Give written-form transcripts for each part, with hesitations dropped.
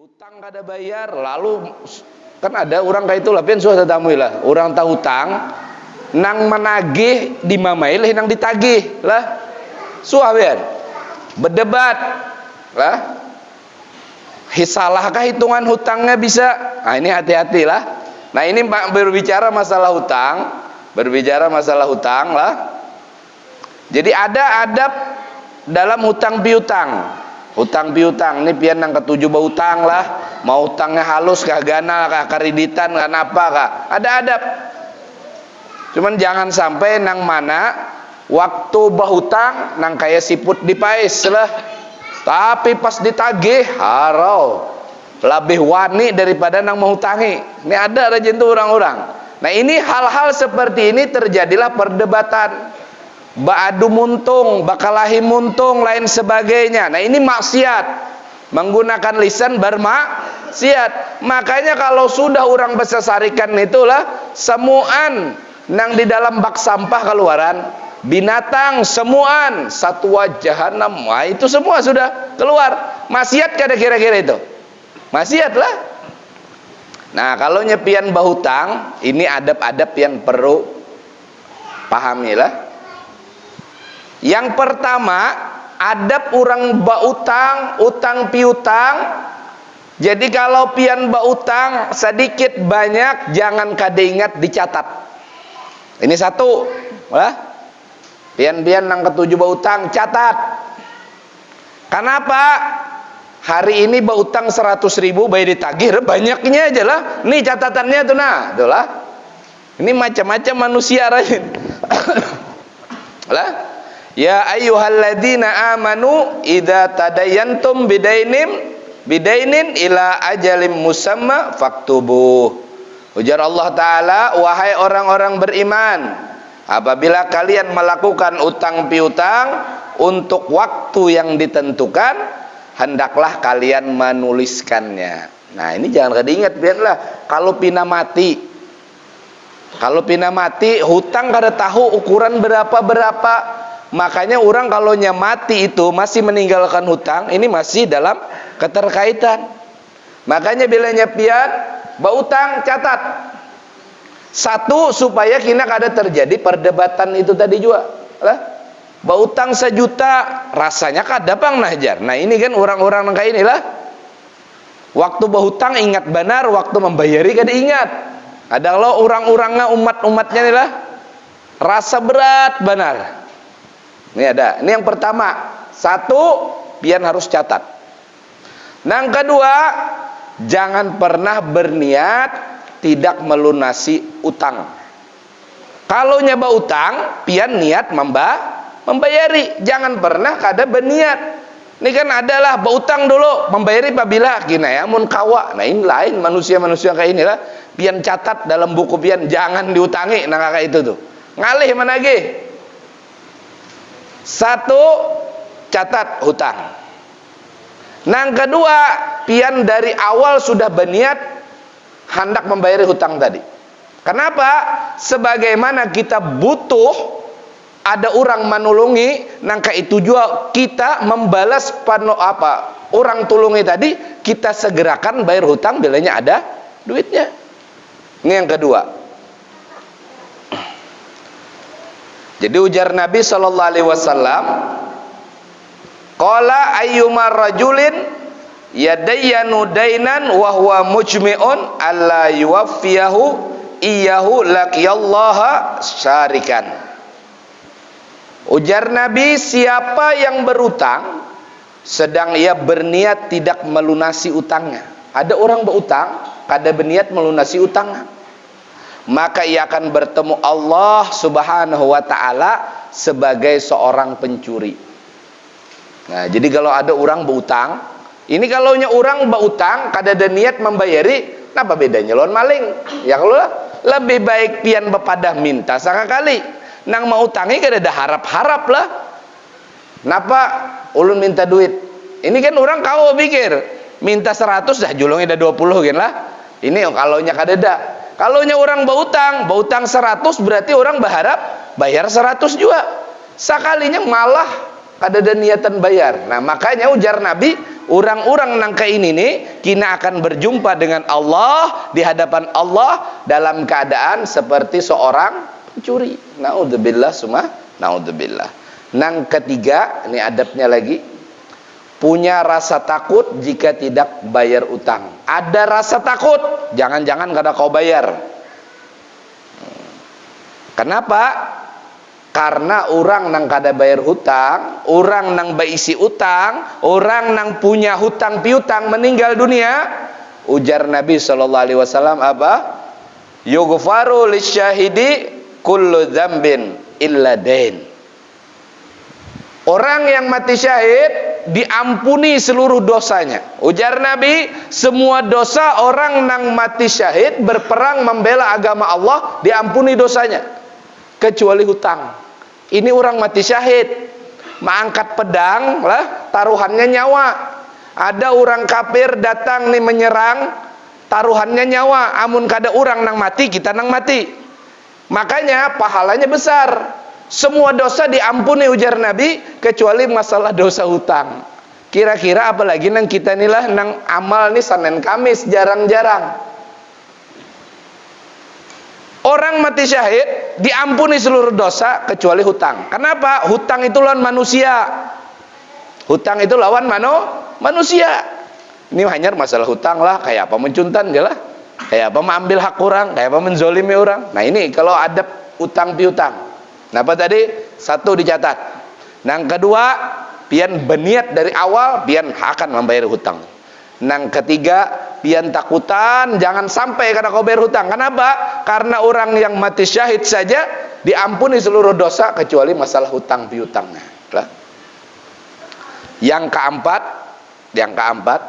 Hutang kada bayar, lalu kan ada orang kayak itu lah, pian sudah tamu lah, orang tahu hutang, nang menagih di mamail, nang ditagih lah, suah pian, berdebat lah, salahkah hitungan hutangnya bisa, nah ini hati-hati lah. Nah ini berbicara masalah hutang lah. Jadi ada adab dalam hutang piutang. Hutang piutang ini pian nang ketujuh bahutang lah, mau hutangnya halus kah, ganal kah, kreditan kah, apa kah, ada adab. Cuman jangan sampai nang mana waktu bahutang nang kayak siput dipais lah, tapi pas ditagih harau lebih wani daripada nang menghutangi. Ini ada rajin tuh orang-orang. Nah ini hal-hal seperti ini terjadilah perdebatan. Ba'adu muntung, bakalahi muntung, lain sebagainya. Nah ini maksiat, menggunakan lisan bermaksiat. Makanya kalau sudah orang besesarikan itulah semuan nang di dalam bak sampah keluaran, binatang semuan, satwa jahanam, wah itu semua sudah keluar. Maksiat kada kira-kira itu? Maksiat lah. Nah kalau nyepian bahutang, ini adab-adab yang perlu pahami lah. Yang pertama, adab orang bautang, utang piutang. Jadi kalau pian bautang sedikit banyak jangan kada ingat dicatat. Ini satu, lah. Pian-pian nang ketujuh bautang catat. Kenapa? Hari ini bautang 100.000 bayar ditagih, banyaknya aja lah. Nih catatannya tuh nah, itulah. Ini macam-macam manusia rajin. Lah. Ya ayyuhalladzina amanu idza tadayantum bidainin ila ajalim musamma faktubuh. Ujar Allah Ta'ala, wahai orang-orang beriman, apabila kalian melakukan utang piutang untuk waktu yang ditentukan, hendaklah kalian menuliskannya. Nah ini jangan kada ingat, biarlah kalau pina mati, hutang kada tahu ukuran berapa. Makanya orang kalau mati itu masih meninggalkan hutang, ini masih dalam keterkaitan. Makanya bila nyepian bautang catat. Satu, supaya kina kada terjadi perdebatan itu tadi juga lah. Bautang 1 juta rasanya kada pang najar. Nah ini kan orang-orang kayak inilah. Waktu bahutang ingat benar, waktu membayari kada ingat. Ada lo orang-orangnya umat-umatnya nih lah, rasa berat benar. Ini ada. Ini yang pertama. Satu, pian harus catat. Yang kedua, jangan pernah berniat tidak melunasi utang. Kalau nyoba utang, pian niat membayari. Jangan pernah kada berniat. Ini kan adalah berutang dulu, membayari apabila kina ya mun kawa. Nah ini lain manusia-manusia kayak inilah. Pian catat dalam buku pian, jangan diutangi. Nah kayak itu tuh. Ngalih menagih. Satu, catat hutang. Yang kedua, pian dari awal sudah berniat hendak membayar hutang tadi. Kenapa? Sebagaimana kita butuh ada orang menolongi, nangka itu juga kita membalas orang tulungi tadi, kita segerakan bayar hutang bilanya ada duitnya. Ini yang kedua. Jadi ujar Nabi sallallahu alaihi wasallam, qala ayyuma rajulin yadayyanu dainan wa huwa mujmi'un alla yuwaffiyahu iyyahu laqiyallaha syarikan. Ujar Nabi, siapa yang berutang sedang ia berniat tidak melunasi utangnya. Ada orang berutang kada berniat melunasi utangnya, maka ia akan bertemu Allah Subhanahu wa ta'ala sebagai seorang pencuri. Nah jadi kalau ada orang berutang, ini kalau orang berutang kada ada niat membayari, apa bedanya lawan maling? Ya kalau lebih baik pian bepadah minta sekali, nang mau utangi kada ada harap-harap lah. Napa ulun minta duit? Ini kan orang kau pikir minta 100 dah julungnya dah 20 kan lah. Ini kalau nya kada ada. Kalau orang bautang 100 berarti orang berharap bayar 100 juga. Sekalinya malah kada ada niatan bayar. Nah makanya ujar Nabi, orang-orang nangka ini nih kina akan berjumpa dengan Allah di hadapan Allah dalam keadaan seperti seorang pencuri. Naudzubillah summa naudzubillah. Nang ketiga, ini adabnya lagi, punya rasa takut jika tidak bayar utang. Ada rasa takut, jangan-jangan kada kau bayar. Kenapa? Karena orang nang kada bayar hutang, orang nang baisi utang, orang nang punya hutang piutang meninggal dunia, ujar Nabi SAW apa? Yughfaru lisyahidi kullu dzambin illa dain. Orang yang mati syahid diampuni seluruh dosanya. Ujar Nabi, semua dosa orang nang mati syahid berperang membela agama Allah diampuni dosanya, kecuali hutang. Ini orang mati syahid, mengangkat pedang lah, taruhannya nyawa. Ada orang kafir datang nih menyerang, taruhannya nyawa. Amun kada orang nang mati, kita nang mati. Makanya pahalanya besar. Semua dosa diampuni ujar Nabi, kecuali masalah dosa hutang. Kira-kira apalagi nang kita inilah nang amal nih Senin Kamis jarang-jarang. Orang mati syahid diampuni seluruh dosa kecuali hutang. Kenapa? Hutang itu lawan manusia. Hutang itu lawan manusia. Ini hanya masalah hutang lah, kayak apa mencuntan je lah, kayak apa mengambil hak orang, kayak apa menzolimi orang. Nah ini kalau ada utang piutang. Nah apa tadi? Satu dicatat. Yang kedua, pian berniat dari awal, pian akan membayar hutang. Yang ketiga, pian takutan jangan sampai karena kau bayar hutang. Kenapa? Karena orang yang mati syahid saja diampuni seluruh dosa kecuali masalah hutang piutangnya. Yang keempat,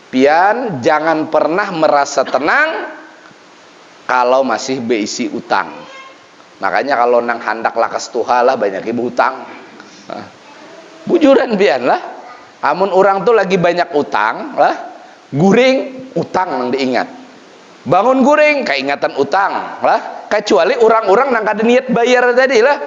pian jangan pernah merasa tenang kalau masih beisi utang. Makanya kalau nang handak lakas tuhalah banyak ibu hutang. Nah, bujuran pian lah. Amun orang tuh lagi banyak utang lah, guring utang nang diingat. Bangun guring keingatan utang lah, kecuali orang-orang nang kada niat bayar tadi lah.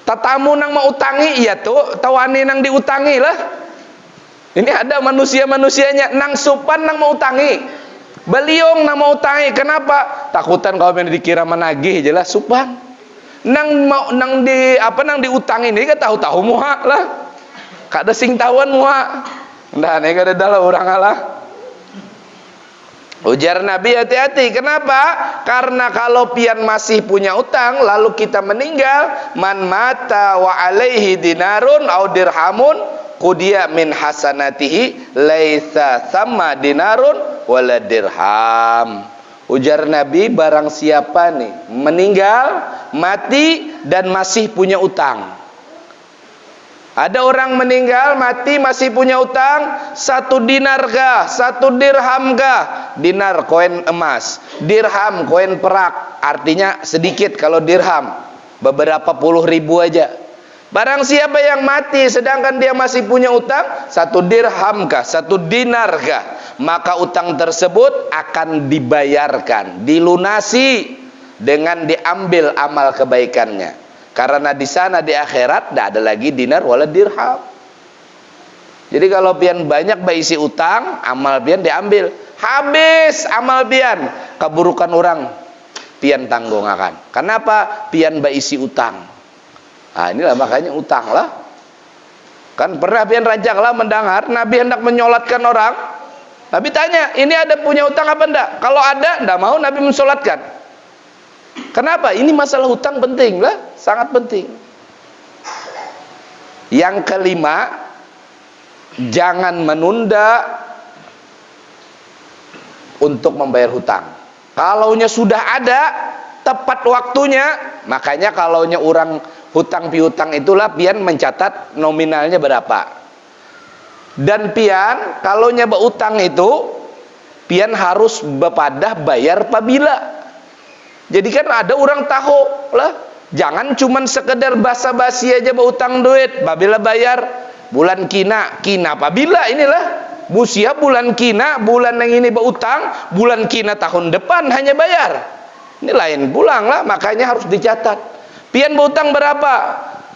Tatamu nang mau utangi iya tuh, tawani nang diutangi lah. Ini ada manusia-manusianya nang supan nang mau utangi. Beliong nang mau utangi, kenapa? Takutan kalau yang dikira menagih jelas supan. Nang diutangi ini kan tahu-tahu muha lah. Kada sing tawan muha. Ndah nih kada dalah orang Allah. Ujar Nabi hati-hati. Kenapa? Karena kalau pian masih punya utang lalu kita meninggal, man mata wa alaihi dinarun au dirhamun qudiya min hasanatihi laisa sama dinarun wala dirham. Ujar Nabi, barang siapa nih meninggal, mati dan masih punya utang. Ada orang meninggal, mati, masih punya utang, 1 dinar kah, 1 dirham kah? Dinar koin emas, dirham koin perak. Artinya sedikit kalau dirham, beberapa puluh ribu aja. Barang siapa yang mati sedangkan dia masih punya utang, 1 dirham kah, 1 dinar kah, maka utang tersebut akan dibayarkan, dilunasi dengan diambil amal kebaikannya. Karena di sana di akhirat tidak ada lagi dinar wala dirham. Jadi kalau pian banyak baisi utang, amal pian diambil. Habis amal pian, keburukan orang pian tanggung akan. Kenapa? Pian baisi utang. Nah, inilah makanya utang lah. Kan pernah pian rajak lah mendengar Nabi hendak menyolatkan orang. Nabi tanya, ini ada punya utang apa enggak? Kalau ada, enggak mau Nabi mensolatkan. Kenapa? Ini masalah hutang penting lah, sangat penting. Yang kelima, jangan menunda untuk membayar hutang. Kalaunya sudah ada, tepat waktunya. Makanya kalaunya orang hutang piutang itulah pian mencatat nominalnya berapa. Dan pian kalaunya berutang itu, pian harus bepadah bayar pabila. Jadi kan ada orang tahu lah, jangan cuman sekedar basa-basi aja berutang duit, babila bayar bulan kina pabila inilah busia bulan kina, bulan yang ini berutang, bulan kina tahun depan hanya bayar. Ini lain pulang lah, makanya harus dicatat. Pian berutang berapa?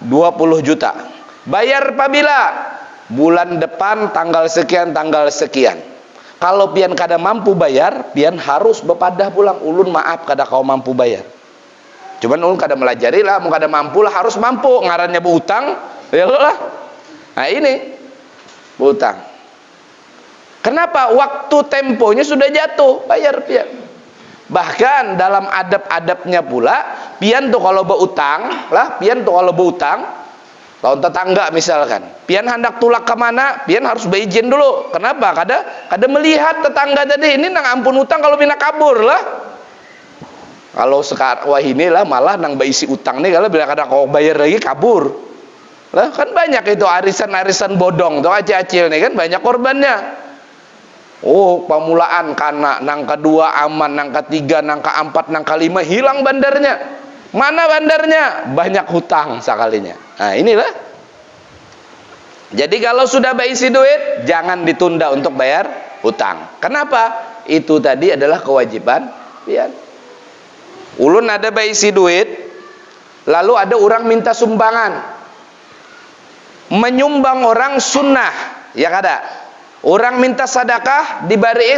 20 juta. Bayar pabila bulan depan tanggal sekian tanggal sekian. Kalau pian kada mampu bayar, pian harus bepadah pulang. Ulun maaf kada kau mampu bayar. Cuman ulun kada melajari lah, mau kada mampu lah, harus mampu. Ngarannya berhutang, ya lah. Nah ini berhutang. Kenapa? Waktu temponya sudah jatuh, bayar pian. Bahkan dalam adab-adabnya pula, pian tuh kalau berhutang lah, pian tuh kalau berhutang, lawan tetangga misalkan, pian hendak tulak kemana, pian harus berizin dulu. Kenapa? Kada melihat tetangga tadi ini nang ampun utang kalau pina kabur lah. Kalau sekarang wah inilah malah nang beisi utang nih, kalau bila kada kau bayar lagi kabur. Lah kan banyak itu arisan-arisan bodong tuh acil-acil nih kan banyak korbannya. Oh, pamulaan kana, nang kedua aman, nang ketiga, nang keempat, nang kelima hilang bandarnya. Mana bandarnya? Banyak hutang sekalinya. Nah, inilah. Jadi kalau sudah beisi duit, jangan ditunda untuk bayar hutang. Kenapa? Itu tadi adalah kewajiban pian. Ulun ada beisi duit, lalu ada orang minta sumbangan. Menyumbang orang sunnah, ya kada? Orang minta sedekah dibari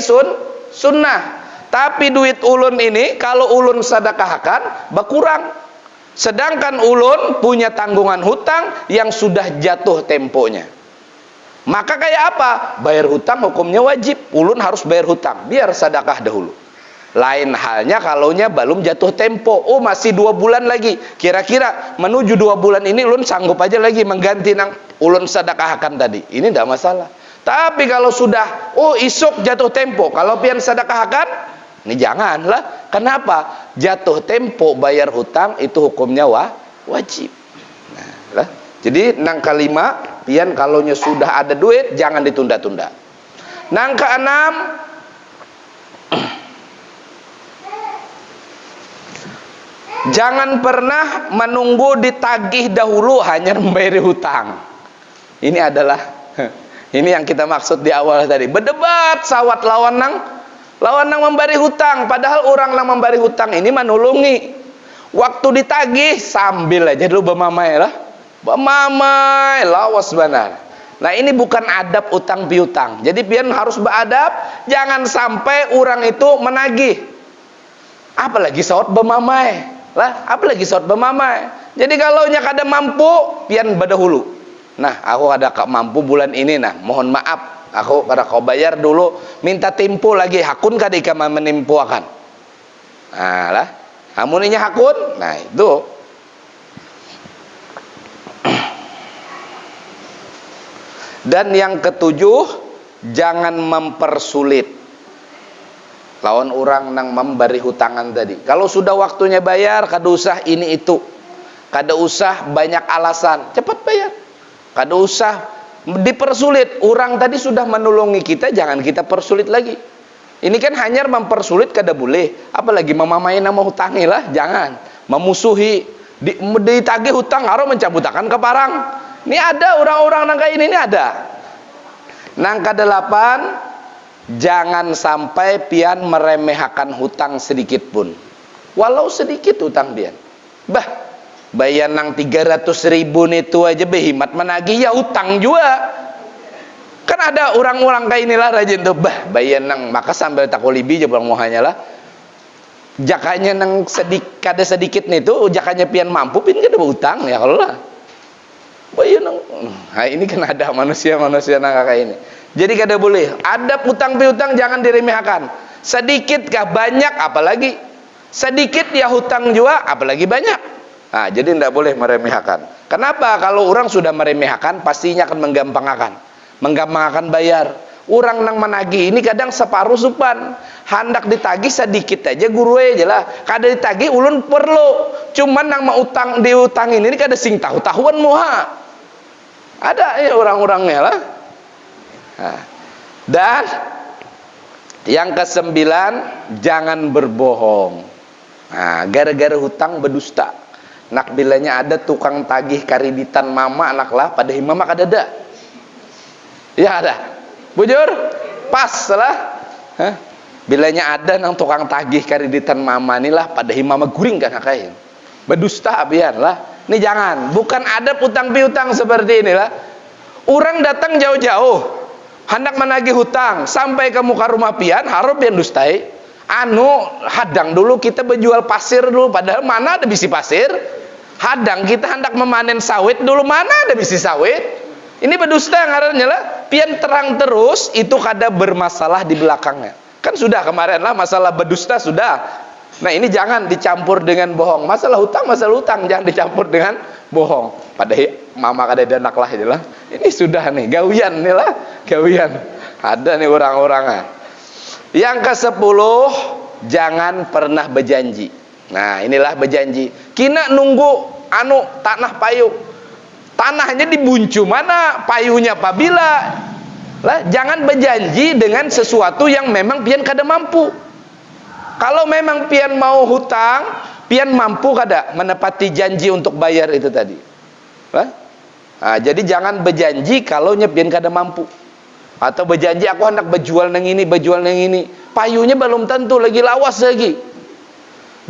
sunnah. Tapi duit ulun ini kalau ulun sedekahkan berkurang. Sedangkan ulun punya tanggungan hutang yang sudah jatuh temponya. Maka kayak apa? Bayar hutang hukumnya wajib. Ulun harus bayar hutang, biar sedekah dahulu. Lain halnya kalaunya belum jatuh tempo. Oh, masih 2 bulan lagi. Kira-kira menuju 2 bulan ini ulun sanggup aja lagi mengganti nang ulun sedekahkan tadi. Ini tidak masalah. Tapi kalau sudah, oh isuk jatuh tempo, kalau pian sedekahkan, ini janganlah. Kenapa? Jatuh tempo bayar hutang itu hukumnya wajib. Nah, lah. Jadi nang kelima, pian kalaunya sudah ada duit jangan ditunda-tunda. Nang keenam, jangan pernah menunggu ditagih dahulu hanya membayar hutang. Ini adalah ini yang kita maksud di awal tadi. Berdebat sawat lawan nang memberi hutang, padahal orang nang memberi hutang ini menulungi. Waktu ditagih sambil aja dulu bemamai lah. Bemamai lawas benar. Nah, ini bukan adab utang piutang. Jadi pian harus beradab, jangan sampai orang itu menagih. Apalagi saat bemamai. Lah, apalagi saat bemamai. Jadi kalau nya kada mampu, pian berdahulu. Nah, aku kada mampu bulan ini, nah, mohon maaf, aku kada kau bayar dulu, minta tempo lagi, hakun kada ika menimpu akan. Nah, lah, amuninya hakun, nah itu. Dan yang ketujuh, jangan mempersulit lawan orang nang memberi hutangan tadi. Kalau sudah waktunya bayar, kada usah ini itu, kada usah banyak alasan, cepat bayar. Kada usah dipersulit. Orang tadi sudah menolongi kita, jangan kita persulit lagi. Ini kan hanya mempersulit kada boleh. Apalagi memamai nama hutangi lah, jangan. Memusuhi, ditagih hutang harus mencabutakan ke parang. Ini ada orang-orang nang kayak ini ada. Nang ke-8, jangan sampai pian meremehkan hutang sedikit pun. Walau sedikit hutang pian. Bayar nang 300.000 itu aja behimat menagih ya hutang juga. Kan ada orang-orang kayak inilah rajin tuh, bayar nang maka sambil takolibi aja pulang mohanya lah. Jakanya nang kada sedikit nih tuh, jakanya pian mampu pian kada berhutang ya kalau lah. Bayar nang. Nah, ini kan ada manusia-manusia nang kayak ini. Jadi kada boleh. Adab utang piutang jangan diremehkan. Sedikit kah banyak apalagi. Sedikit ya hutang juga apalagi banyak. Nah, jadi tidak boleh meremehkan. Kenapa? Kalau orang sudah meremehkan, pastinya akan menggampangkan bayar. Orang nang menagih ini kadang separuh supan. Hendak ditagih sedikit aja guru aja lah. Kada ditagih ulun perlu. Cuman nang mau utang diutangin ini kada sing tahu-tahuan muha. Ada ya orang-orangnya lah. Nah, dan yang ke-9, jangan berbohong. Nah, gara-gara hutang berdusta. Nak bilanya ada tukang tagih kariditan mama anak lah, pada mama kada ada. Ya ada. Bujur? Pas lah. Bilanya ada nang tukang tagih kariditan mama ni lah, pada mama guring kan kain. Berdusta abian lah. Ini jangan. Bukan ada utang piutang seperti inilah. Orang datang jauh-jauh, hendak menagih hutang, sampai ke muka rumah pian, harap pian dustai. Hadang dulu kita berjual pasir dulu, padahal mana ada bisi pasir. Hadang kita hendak memanen sawit dulu, mana ada bisi sawit. Ini berdusta ngarannya lah. Pian terang terus, itu kada bermasalah di belakangnya. Kan sudah kemarin lah masalah berdusta sudah. Nah ini jangan dicampur dengan bohong. Masalah hutang jangan dicampur dengan bohong. Padahal mama kada ada anak lah inilah. Ini sudah nih gawian nih lah, gawian. Ada nih orang-orangnya. Yang ke-10, jangan pernah berjanji. Nah inilah berjanji. Kina nunggu tanah payu. Tanahnya dibuncu mana, payunya apabila. Lah jangan berjanji dengan sesuatu yang memang pian kada mampu. Kalau memang pian mau hutang, pian mampu kada menepati janji untuk bayar itu tadi. Nah, jadi jangan berjanji kalau pian kada mampu. Atau berjanji aku hendak berjual nang ini, payunya belum tentu, lagi lawas lagi.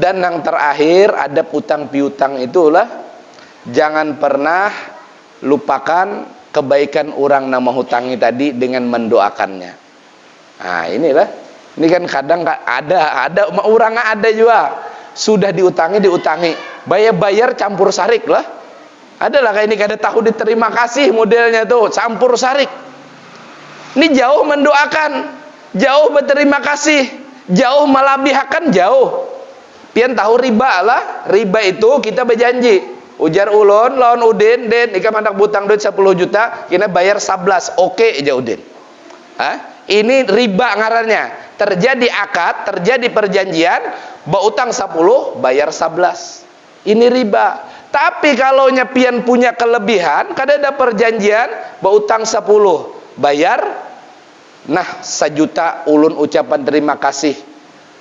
Dan yang terakhir, adab utang piutang itulah jangan pernah lupakan kebaikan orang nama hutangi tadi dengan mendoakannya. Nah inilah, ini kan kadang ada orang ada juga sudah diutangi, bayar campur sarik lah. Adalah kayak ini kada tahu diterima kasih modelnya tuh, campur sarik. Ini jauh mendoakan, jauh berterima kasih, jauh melabihkan, jauh. Pian tahu riba lah, riba itu kita berjanji. Ujar ulun, lawan Udin, ikam hendak butang duit 10 juta, kena bayar 11, oke aja Udin. Ini riba ngarannya. Terjadi akad, terjadi perjanjian, bautang 10, bayar 11. Ini riba. Tapi kalau pian punya kelebihan, kada ada perjanjian, bautang 10, bayar 1 juta, ulun ucapan terima kasih,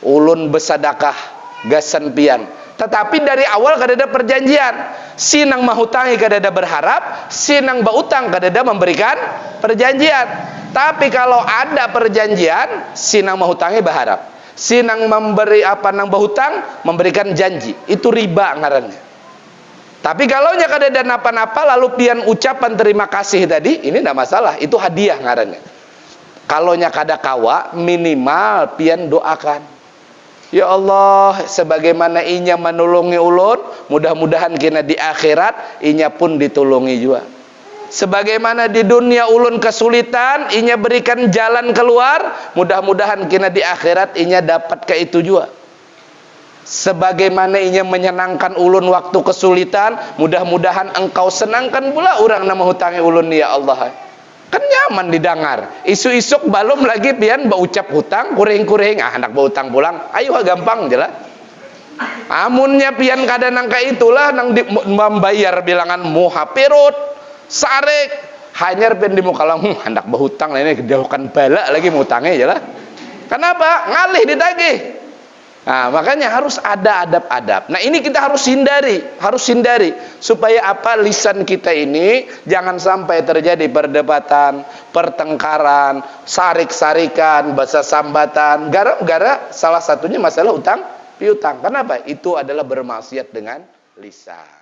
ulun bersedekah, gasan pian. Tetapi dari awal kada ada perjanjian. Sinang mahutangi kada ada berharap, sinang bautang kada ada memberikan perjanjian. Tapi kalau ada perjanjian, sinang mahutangi berharap, sinang memberi nang bahutang memberikan janji. Itu riba ngarannya. Tapi kalau kada ada napa-napa lalu pian ucapan terima kasih tadi, ini tidak masalah, itu hadiah ngarannya. Kalau kada kawa, minimal pian doakan. Ya Allah, sebagaimana inya menolongi ulun, mudah-mudahan kena di akhirat inya pun ditolongi juga. Sebagaimana di dunia ulun kesulitan, inya berikan jalan keluar, mudah-mudahan kena di akhirat inya dapat ke itu juga. Sebagaimana inya menyenangkan ulun waktu kesulitan, mudah-mudahan engkau senangkan pula orang nama hutangi ulun ya Allah. Kan nyaman didengar. Isu-isuk belum lagi pian baucap hutang, kuring-kuring, hendak bautang pulang. Ayo gampang jelas. Amunnya pian kada nangka itulah nang membayar bilangan muhapirut, sarik, hanyar pian di muka lang, hendak bahutang ini kejauhkan bala lagi mutangnya jelas. Kenapa? Ngalih ditagih. Nah, makanya harus ada adab-adab. Nah, ini kita harus hindari supaya lisan kita ini jangan sampai terjadi perdebatan, pertengkaran, sarik-sarikan, bahasa sambatan, gara-gara salah satunya masalah utang piutang. Kenapa? Itu adalah bermaksiat dengan lisan.